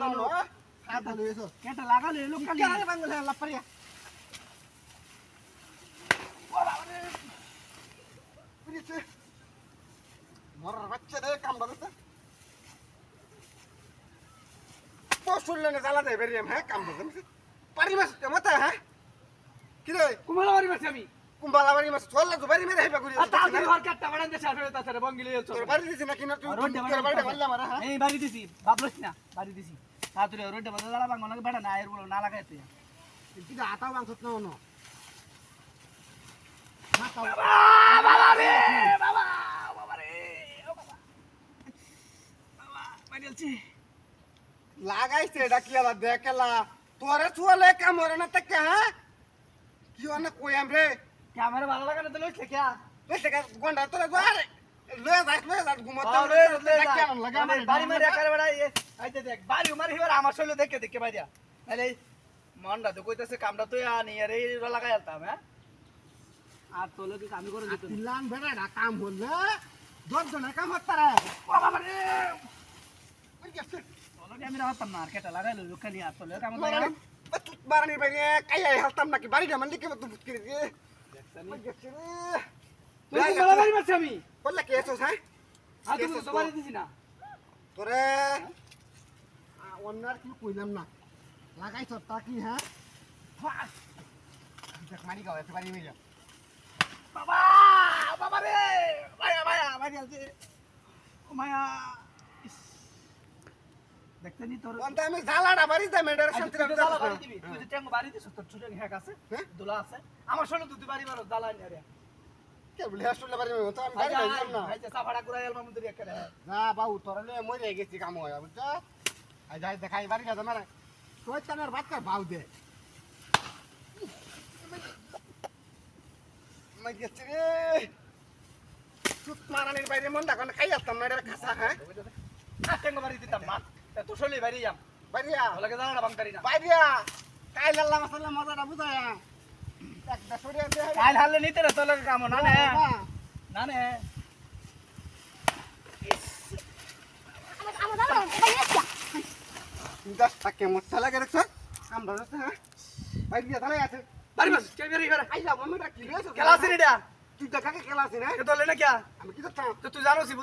না হাত ধরে এসো কেটে লাগালে লোক কালি কেন বাঙ্গল হ্যাঁ লাপারিয়া ওরা আরে বুঝেছে মরার বাচ্চা রে কাম করতে পশুলে না জ্বালা দেয় বেরিয়ে হ্যাঁ কাম করতে পারি মাছ মত হ্যাঁ কি রে কুমালা বাড়ি মারছি আমি কুম্বালা বাড়ি মাছ চললে তো বাড়ি মেরে হেবা করি আর তাও তুই ঘর কাটটা বাড়ান দেশে আসলে তাছাড়া বঙ্গিলে চল তোর বাড়ি দিছিস না কিনা তুই রোড তোর বাড়ি মারলা মারা হ্যাঁ এই বাড়ি দিছি ভাবলস না বাড়ি দিছি তাড়াতাড়ি রোডে বদল দাঁড়া বাং মনে বেড়া না এর বলো না লাগাই তুই তুই আটা মাংস না অন্য বাবা রে বাবা বাবা রে ও বাবা বাবা মাইলছি লাগাইছে এটা কি আবার দেখলা তোরে চুয়ালে কামরে না তাকে হ্যাঁ কি অন্য কইয়াম রে ক্যামেরা ভালো লাগে না তো লইছে কে তুই থেকে গন্ডা তোরে গোয়ারে লয়ে যাস ঘুমোতে কেমন লাগে আমার বাড়ি মারি একারে বেড়া আইতে দেখ বাড়ি মারি এবার আমার শৈল দেখে দেখে বাইরা নালে মনটা তো কইতাছে কামটা তুই আনি আর এই লাগাই আলতাম হ্যাঁ আর তোলে কি কামি করে দিত তিলান বেড়া কাম হল দশ জনে কাম হতারে বাবা রে ওই গেছে তোলে ক্যামেরা হতাম না আর কেটা লাগাইলো লোকালি আর তোলে কাম তুই বারানি বাইরে কাইয়াই হালতাম নাকি বাড়িটা মানে কি তুই বুঝ করে দিয়ে ওই গেছে রে তুই কোলা বাড়ি মারছ আমি বললা কে এসোস হ্যাঁ আর তুই তো বাড়ি দিছি না তোরে অন্যার কি কইলাম না লাগাইছ তা কি হ্যাঁ দেখ মারি গাও এত বাড়ি হয়ে যা বাবা বাবা রে মায়া মায়া মারি আছে ও মায়া দেখতে নি তোর কোনটা আমি জালাটা বাড়ি যাই মেডার শান্তি তুই জালা বাড়ি দিবি তুই যে ট্যাঙ্গ বাড়ি দিছিস তোর ছোট হ্যাক আছে হ্যাঁ? দোলা আছে আমার শোনো তুই বাড়ি মারো জালা নি আরে কে বলে হাসলে বাড়ি তো আমি বাড়ি যাইলাম না ভাই সাফাড়া কুড়াই এলবা মন্দির একারে না বাবু তোরলে মরে গেছি কাম হয় বুঝছ আই যাই দেখাই বাড়ি যা তোমার শয়তানের বাচ্চা বাউ দে মাই গেছে রে চুত মারানির বাইরে মন ডাকন খাই আসতাম না এটা খাসা হ্যাঁ ট্যাঙ্গ বাড়ি দিতাম মা তোর শৈলে বাড়ি যাম বাইরিয়া ওলাকে জালাটা বাংতারি না বাইরিয়া কাই লাল্লা মশলা মজাটা বুঝায়া একটা সরিয়ে দে কাল হালে নিতে রে তোর কাম না নে না নে দশ টাকা মশলা লাগে রাখছ কাম ধরছ হ্যাঁ বাইরিয়া তাহলে আছে বাড়ি মাস কে বেরি করে আইলা মনে রাখি রে খেলা আছে রে তুই দেখা কে খেলা আছে না তোলে না কি আমি কি করতাম তুই জানো সি